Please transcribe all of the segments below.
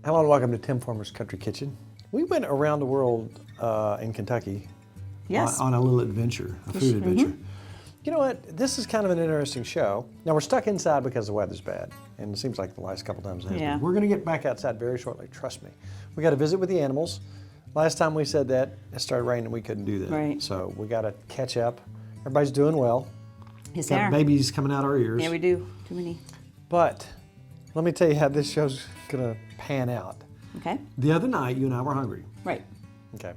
Hello and welcome to Tim Farmer's Country Kitchen. We went around the world in Kentucky on a little adventure, a food adventure. You know what? This is kind of an interesting show. Now we're stuck inside because the weather's bad, and it seems like the last couple times it has been. We're going to get back outside very shortly, trust me. We got to visit with the animals. Last time we said that, it started raining and we couldn't do that. Right. So we got to catch up. Everybody's doing well. Yes, got babies coming out our ears. Yeah, we do. Too many. But let me tell you how this show's going to pan out. Okay. The other night, you and I were hungry. Right. Okay.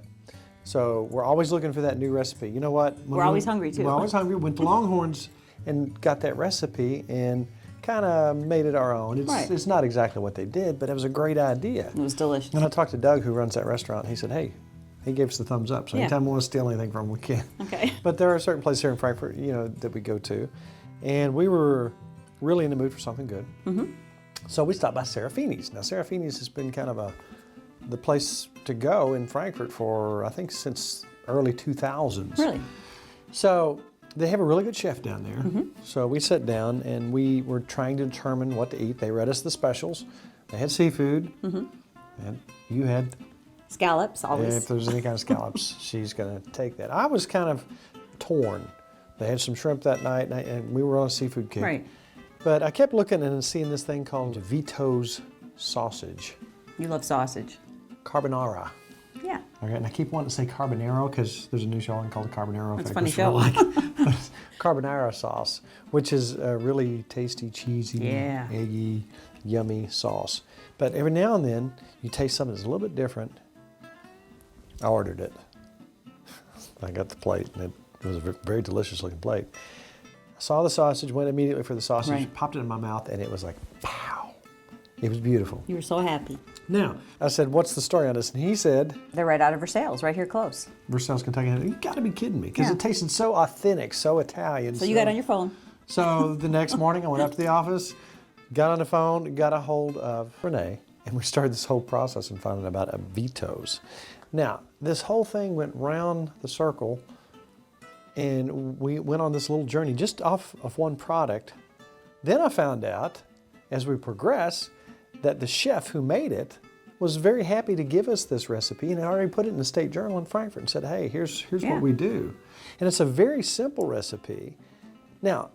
So we're always looking for that new recipe. You know what? We're always hungry too. We're always hungry. Went to Longhorns and got that recipe and kind of made it our own. It's not exactly what they did, but it was a great idea. It was delicious. And I talked to Doug, who runs that restaurant. He said, hey, he gave us the thumbs up. So anytime we want to steal anything from him, we can. Okay. But there are certain places here in Frankfurt, you know, that we go to. And we were really in the mood for something good. So we stopped by Serafini's. Now, Serafini's has been kind of the place to go in Frankfurt for, I think, since early 2000s. Really? So they have a really good chef down there. So we sat down and we were trying to determine what to eat. They read us the specials. They had seafood. And you had Scallops, always. if there's any kind of scallops, she's going to take that. I was kind of torn. They had some shrimp that night, and we were on a seafood kick. Right. But I kept looking and seeing this thing called Vito's sausage. You love sausage. Carbonara. Yeah. Okay, and I keep wanting to say carbonaro because there's a new show on called Carbonaro. That's a funny show. Carbonara sauce, which is a really tasty, cheesy, eggy, yummy sauce. But every now and then, you taste something that's a little bit different. I ordered it. I got the plate, and it was a very delicious looking plate. I saw the sausage, went immediately for the sausage, popped it in my mouth, and it was like, pow. It was beautiful. You were so happy. Now, I said, what's the story on this? And he said, they're right out of Versailles, right here close. Versailles, Kentucky. You gotta be kidding me, because it tasted so authentic, so Italian. So you got on your phone. So the next morning, I went up to the office, got on the phone, got a hold of Renee, and we started this whole process and found out about a Vito's. Now, this whole thing went round the circle, and we went on this little journey just off of one product. Then I found out, as we progress, that the chef who made it was very happy to give us this recipe and had already put it in the State Journal in Frankfurt and said, hey, here's what we do. And it's a very simple recipe. Now,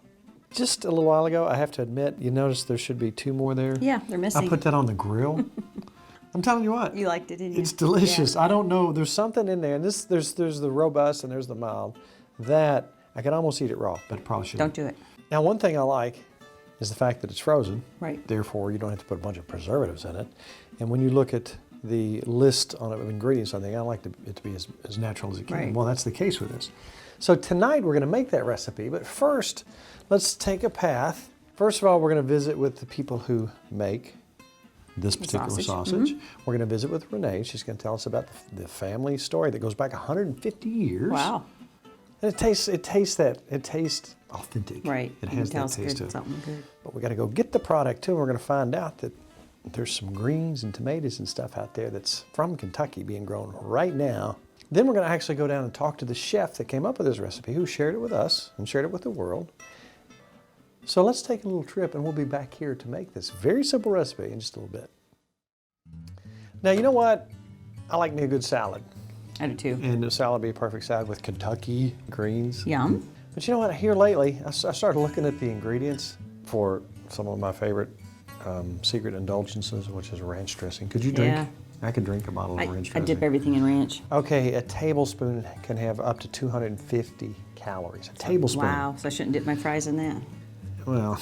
just a little while ago, I have to admit, you noticed there should be 2 more there? Yeah, they're missing. I put that on the grill. I'm telling you what. You liked it, didn't you? It's delicious. I don't know. There's something in there. And there's the robust and there's the mild that I could almost eat it raw, but it probably shouldn't. Don't do it. Now, one thing I like is the fact that it's frozen. Right. Therefore, you don't have to put a bunch of preservatives in it. And when you look at the list of ingredients on the thing, I like it to be as natural as it can. Right. Well, that's the case with this. So tonight we're going to make that recipe, but first, let's take a path. First of all, we're going to visit with the people who make this particular sausage. We're going to visit with Renee. She's going to tell us about the family story that goes back 150 years. Wow. And it tastes authentic. Right. It has that taste good, to it. something good. But we got to go get the product too. We're going to find out that there's some greens and tomatoes and stuff out there that's from Kentucky being grown right now. Then we're going to actually go down and talk to the chef that came up with this recipe, who shared it with us and shared it with the world. So let's take a little trip and we'll be back here to make this very simple recipe in just a little bit. Now, you know what? I like me a good salad. I do too. And the salad would be a perfect salad with Kentucky greens. Yum. But you know what? Here lately, I started looking at the ingredients for some of my favorite secret indulgences, which is ranch dressing. Could you drink? Yeah. I could drink a bottle of ranch dressing. I dip everything in ranch. Okay, a tablespoon can have up to 250 calories. A tablespoon. Wow, so I shouldn't dip my fries in that. Well,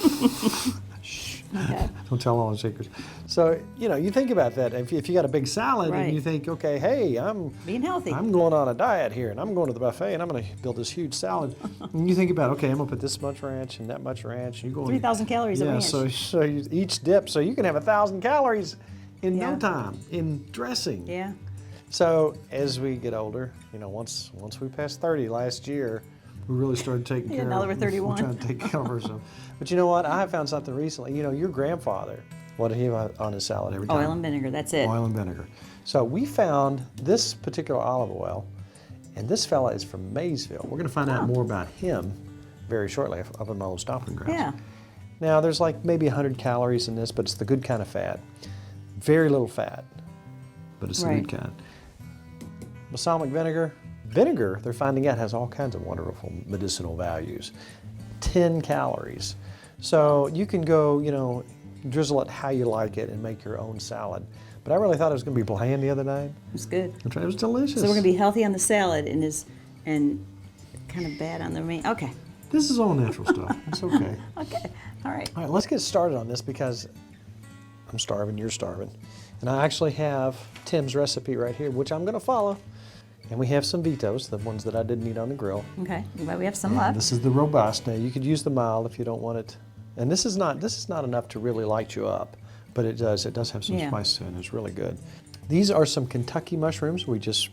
shh. Okay. Don't tell all the secrets. So, you know, you think about that. If you got a big salad and you think, okay, hey, I'm being healthy. I'm going on a diet here and I'm going to the buffet and I'm going to build this huge salad. And you think about, okay, I'm going to put this much ranch and that much ranch. And you go 3,000 calories of ranch. So you each dip, so you can have 1,000 calories in no time in dressing. Yeah. So as we get older, you know, once we passed 30 last year, we really started taking care of now that we're 31. We're trying to take care of ourselves. But you know what? I have found something recently. You know, your grandfather, what did he have on his salad every time? Oil and vinegar, that's it. Oil and vinegar. So we found this particular olive oil, and this fella is from Maysville. We're going to find out more about him very shortly up in my little stomping grounds. Yeah. Now, there's like maybe 100 calories in this, but it's the good kind of fat. Very little fat, but it's the Right. good kind. Balsamic vinegar. Vinegar, they're finding out, has all kinds of wonderful medicinal values. 10 calories. So you can go, drizzle it how you like it and make your own salad. But I really thought it was going to be bland the other night. It was good. It was delicious. So we're gonna be healthy on the salad and kind of bad on the main. Okay. This is all natural stuff. It's okay. Okay. All right. All right, let's get started on this because I'm starving, you're starving. And I actually have Tim's recipe right here, which I'm going to follow. And we have some vetoes, the ones that I didn't eat on the grill. Okay. Well, we have some And left. this is the robust. Now you could use the mild if you don't want it. And this is not enough to really light you up, but it does have some Yeah. spice to it, and it's really good. These are some Kentucky mushrooms. We just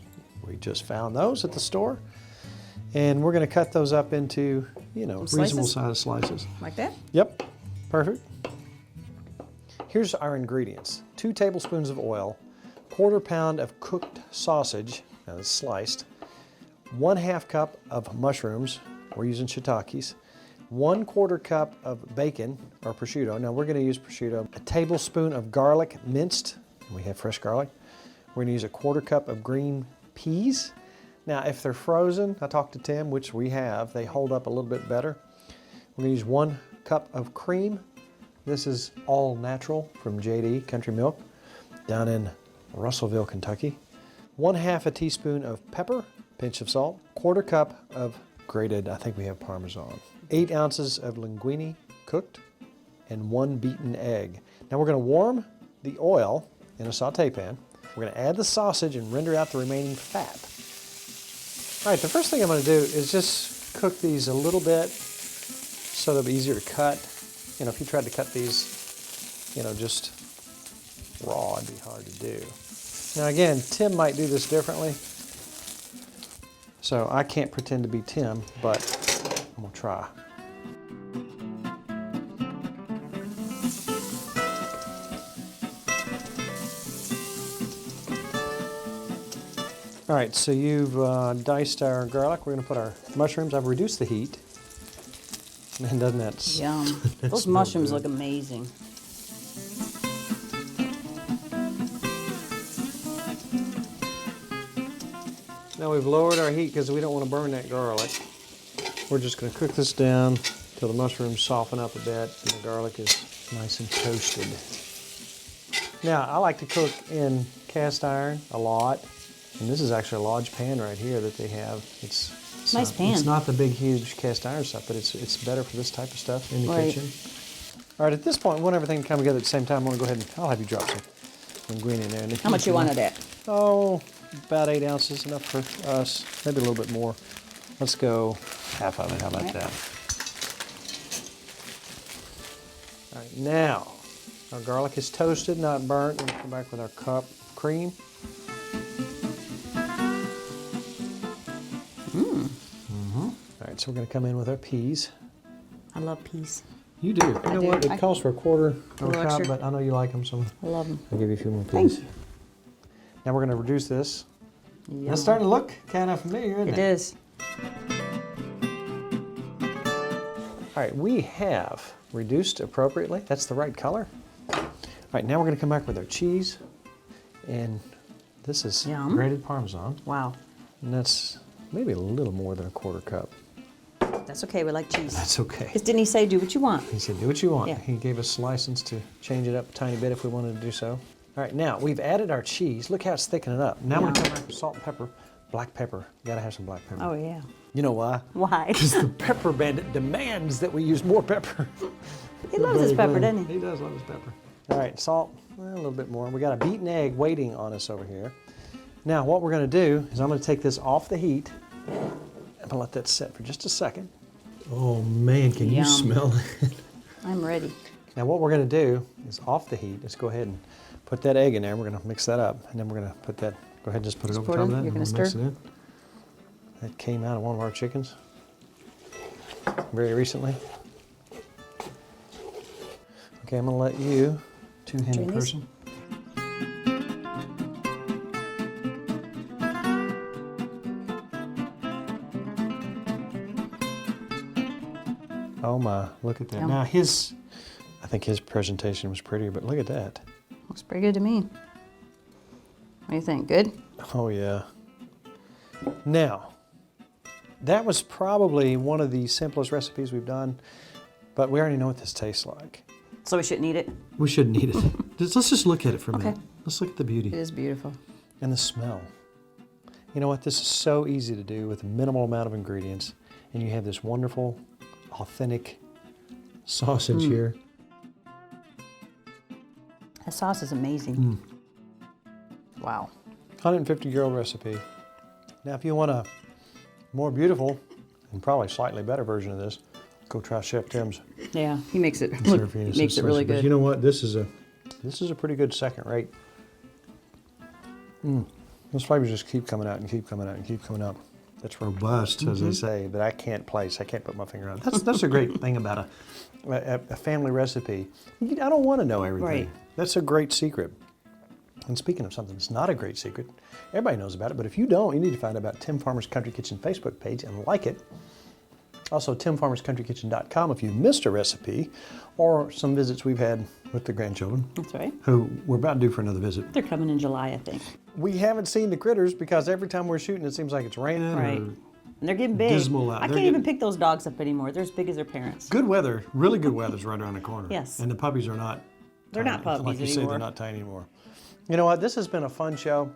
found those at the store. And we're going to cut those up into, reasonable slices? size slices. Like that? Yep, perfect. Here's our ingredients. 2 tablespoons of oil, 1/4 pound of cooked sausage, now it's sliced, 1/2 cup of mushrooms, we're using shiitakes, 1/4 cup of bacon or prosciutto, now we're going to use prosciutto, a tablespoon of garlic minced, and we have fresh garlic, we're going to use a 1/4 cup of green peas. Now if they're frozen, I talked to Tim, which we have, they hold up a little bit better. We're going to use 1 cup of cream. This is all natural from JD Country Milk down in Russellville, Kentucky. 1/2 a teaspoon of pepper, pinch of salt, 1/4 cup of grated, I think we have Parmesan, 8 ounces of linguine cooked, and 1 beaten egg. Now we're going to warm the oil in a saute pan. We're going to add the sausage and render out the remaining fat. All right, the first thing I'm going to do is just cook these a little bit so they'll be easier to cut. If you tried to cut these, just raw, it'd be hard to do. Now again, Tim might do this differently. So I can't pretend to be Tim, but I'm gonna try. All right, so you've diced our garlic. We're gonna put our mushrooms. I've reduced the heat. Man, doesn't that Yum. Those smell mushrooms good. look amazing. Now we've lowered our heat because we don't want to burn that garlic. We're just going to cook this down till the mushrooms soften up a bit and the garlic is nice and toasted. Now I like to cook in cast iron a lot, and this is actually a large pan right here that they have. It's Nice pan. It's not the big, huge cast iron stuff, but it's better for this type of stuff in the Right. kitchen. All right, at this point, we want everything to come together at the same time. I'm going to go ahead and I'll have you drop some linguine in there. And if How much you want of that? Oh, about 8 ounces, enough for us. Maybe a little bit more. Let's go half of it. How about Right. that? All right, now our garlic is toasted, not burnt. We'll come back with our cup of cream. All right, so we're going to come in with our peas. I love peas. You do. You know do. what? It calls for a 1/4 of a little cup, extra. but I know you like them, so I love them. I'll give you a few more Thank peas. you. Now we're going to reduce this. Yum. It's starting to look kind of familiar, isn't it? It is. All right, we have reduced appropriately. That's the right color. All right, now we're going to come back with our cheese. And this is Yum. grated Parmesan. Wow. And that's maybe a little more than a 1/4 cup. That's okay. We like cheese. That's okay. Because didn't he say do what you want? He said, do what you want. Yeah. He gave us license to change it up a tiny bit if we wanted to do so. All right, now we've added our cheese. Look how it's thickening up. Now I'm going to Yeah. come back with salt and pepper. Black pepper. You got to have some black pepper. Oh, yeah. You know why? Why? Because the pepper bandit demands that we use more pepper. He loves his pepper, doesn't he? He does love his pepper. All right, salt, a little bit more. We got a beaten egg waiting on us over here. Now what we're going to do is I'm going to take this off the heat. I'm going to let that set for just a second. Oh man, can you Yum. smell it? I'm ready. Now what we're going to do is off the heat. Let's go ahead and put that egg in there. We're going to mix that up, and then we're going to put that. Go ahead and just put it Just over put top it of in. that. You're and gonna we'll mix stir? it in. That came out of one of our chickens very recently. Okay, I'm going to let you, two-handed Drain these? person. Oh my, look at that. Yum. Now I think his presentation was prettier, but look at that. Looks pretty good to me. What do you think? Good? Oh, yeah. Now, that was probably one of the simplest recipes we've done, but we already know what this tastes like. So we shouldn't eat it? We shouldn't eat it. Let's just look at it for a minute. Okay. Let's look at the beauty. It is beautiful. And the smell. You know what? This is so easy to do with a minimal amount of ingredients, and you have this wonderful, authentic sausage here. That sauce is amazing. Wow. 150-year-old recipe. Now, if you want a more beautiful and probably slightly better version of this, go try Chef Tim's. Yeah, he makes it look, Serafina's makes it sausage. really But good. you know what? This is a pretty good second rate. Those flavors just keep coming out and keep coming out and keep coming out. That's robust, as they say, that I can't place. I can't put my finger on. That's a great thing about a family recipe. I don't want to know everything. Right. That's a great secret. And speaking of something that's not a great secret, everybody knows about it, but if you don't, you need to find out about Tim Farmer's Country Kitchen Facebook page and like it. Also, timfarmerscountrykitchen.com if you missed a recipe or some visits we've had with the grandchildren, That's right. who we're about due for another visit. They're coming in July, I think. We haven't seen the critters because every time we're shooting, it seems like it's raining. Right. Or And they're getting big. dismal out. I They're can't even getting- pick those dogs up anymore. They're as big as their parents. Good weather, really good weather's right around the corner. Yes. And the puppies are not. They're not tiny. puppies Like you say, anymore. they're not tiny anymore. You know what? This has been a fun show.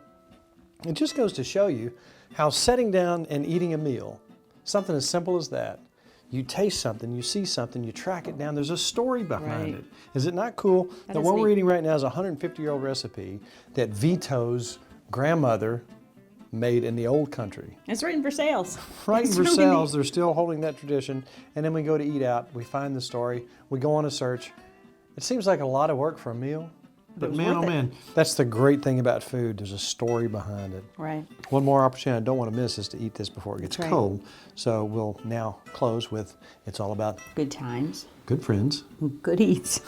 It just goes to show you how setting down and eating a meal, something as simple as that, you taste something, you see something, you track it down, there's a story behind Right. it. Is it not cool that is what we're neat. eating right now is a 150-year-old recipe that Vito's grandmother made in the old country? It's written for sales. Right in It's really Versailles, neat. they're still holding that tradition. And then we go to eat out, we find the story, we go on a search. It seems like a lot of work for a meal, but was man, worth oh it. man, that's the great thing about food. There's a story behind it. Right. One more opportunity I don't want to miss is to eat this before it gets That's right. cold. So we'll now close with, it's all about Good times. good friends. Good eats.